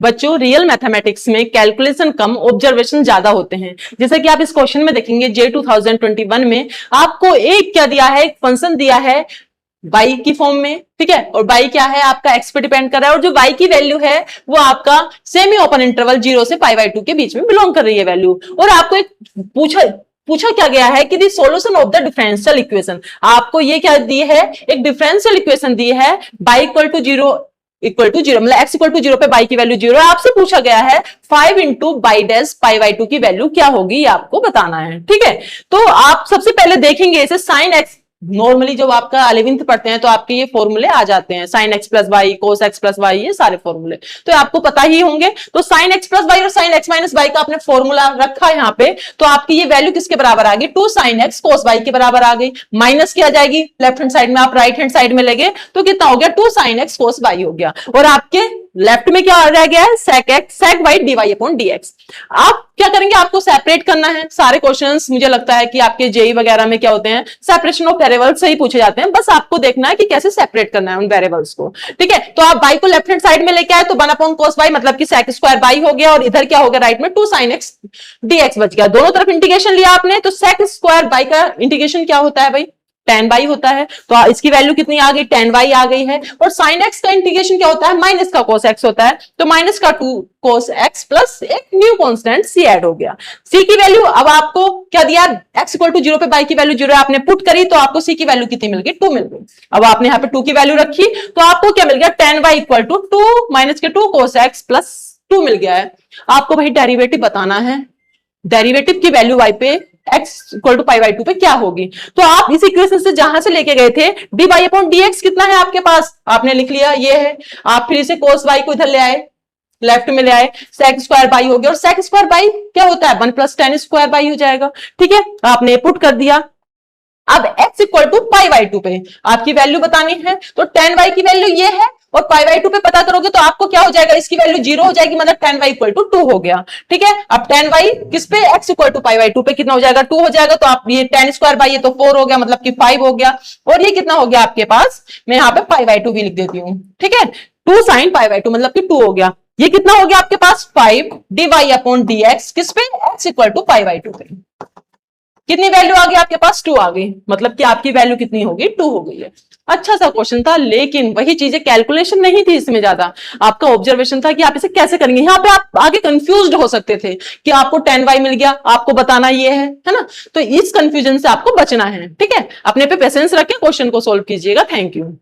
बच्चों real mathematics में calculation कम observation ज्यादा होते हैं। जैसे कि आप इस क्वेश्चन में देखेंगे जे 2021 में आपको एक क्या दिया है, एक फंक्शन दिया है y की फॉर्म में, ठीक है, और y क्या है आपका x पे डिपेंड कर रहा है, और जो y की वैल्यू है वो आपका सेमी ओपन इंटरवल 0 से π/2 के बीच में बिलोंग कर रही है वैल्यू। और आपको एक पूछा क्या गया है कि दी solution of the differential equation, आपको ये क्या दी है, एक डिफरेंशियल इक्वेशन दी है y इक्वल टू जीरो मतलब x इक्वल टू जीरो पे y की वैल्यू जीरो है। आपसे पूछा गया है 5 इंटू बाई डैश π/2 की वैल्यू क्या होगी, ये आपको बताना है। ठीक है, तो आप सबसे पहले देखेंगे इसे साइन एक्स, नॉर्मली जब आपका 11th पढ़ते हैं तो आपके ये फॉर्मूले आ जाते हैं, sine x plus y, cos x plus y, ये सारे फॉर्मूले तो आपको पता ही होंगे। तो साइन एक्स प्लस वाई और साइन एक्स माइनस वाई का आपने फॉर्मूला रखा है यहाँ पे, तो आपकी ये वैल्यू किसके बराबर आ गई, 2 साइन एक्स कोस वाई के बराबर आ गई। माइनस की आ जाएगी लेफ्ट हैंड साइड में, आप राइट हैंड साइड में लगे तो कितना हो गया, 2 साइन एक्स कोस वाई हो गया। और आपके लेफ्ट में क्या रह गया है, sec y dy upon dx। आप क्या करेंगे, आपको सेपरेट करना है। सारे क्वेश्चंस मुझे लगता है कि आपके जेई वगैरह में क्या होते हैं, सेपरेशन ऑफ वेरिएबल्स से ही पूछे जाते हैं, बस आपको देखना है कि कैसे सेपरेट करना है उन वेरिएबल्स को। ठीक है, तो आप y को लेफ्ट हैंड साइड में लेके आए तो 1 अपॉन cos y मतलब कि sec स्क्वायर y हो गया, और इधर क्या हो गया राइट में 2 sin x dx बच गया। दोनों तरफ इंटीग्रेशन लिया आपने, तो sec स्क्वायर y का इंटीग्रेशन क्या होता है भाई, tan y होता है, तो इसकी वैल्यू कितनी आ गई, tan y आ गई है। और sin x का इंटीग्रेशन क्या होता है, माइनस का cos x होता है, तो माइनस का 2 cos x प्लस एक न्यू कांस्टेंट c ऐड हो गया। c की वैल्यू अब आपको क्या दिया, x इक्वल टू 0 पे y की वैल्यू 0 आपने पुट करी, तो आपको c की वैल्यू कितनी मिल गई, 2 मिल गई। अब आपने यहाँ पे 2 की वैल्यू रखी तो आपको क्या मिल गया, tan y equal to 2 minus के 2 cos x प्लस 2 मिल गया है। आपको भाई डेरिवेटिव बताना है, डेरिवेटिव की वैल्यू y पे x इक्वल टू π/2 पे क्या होगी। तो आप इस इक्वेशन से जहां से लेके गए थे dy अपॉन dx कितना है आपके पास, आपने लिख लिया ये है। आप फिर इसे cos y को इधर ले आए, लेफ्ट में ले आए, sec स्क्वायर y हो गया, और sec स्क्वायर y क्या होता है, 1 प्लस tan स्क्वायर y हो जाएगा। ठीक है, आपने पुट कर दिया। अब x इक्वल टू π/2 पे आपकी वैल्यू बतानी है, तो tan y की वैल्यू ये है, और π/2 पे पता करोगे तो आपको क्या हो जाएगा, इसकी वैल्यू 0 हो जाएगी, मतलब tan y इक्वल टू 2 हो गया। ठीक है, अब tan y किस पे, x इक्वल टू π/2 पे कितना हो जाएगा, 2 हो जाएगा, तो आप ये tan स्क्वायर y ये तो 4 हो गया, मतलब कि 5 हो गया। और ये कितना हो गया आपके पास, मैं यहाँ पे π/2 भी लिख देती हूँ। ठीक है, 2 sin π/2 मतलब कि 2 हो गया। ये कितना हो गया आपके पास, 5 dy अपॉन dx किस पे, x इक्वल टू π/2 पे। कितनी वैल्यू आ गई आपके पास, 2 आ गई, मतलब कि आपकी वैल्यू कितनी होगी, 2 हो गई है। अच्छा सा क्वेश्चन था, लेकिन वही चीजें कैलकुलेशन नहीं थी इसमें, ज्यादा आपका ऑब्जर्वेशन था कि आप इसे कैसे करेंगे। यहाँ पे आप आगे कंफ्यूज्ड हो सकते थे कि आपको tan y मिल गया, आपको बताना ये है ना, तो इस कंफ्यूजन से आपको बचना है। ठीक है, अपने पे पेशेंस रखें, क्वेश्चन को सोल्व कीजिएगा। Thank you.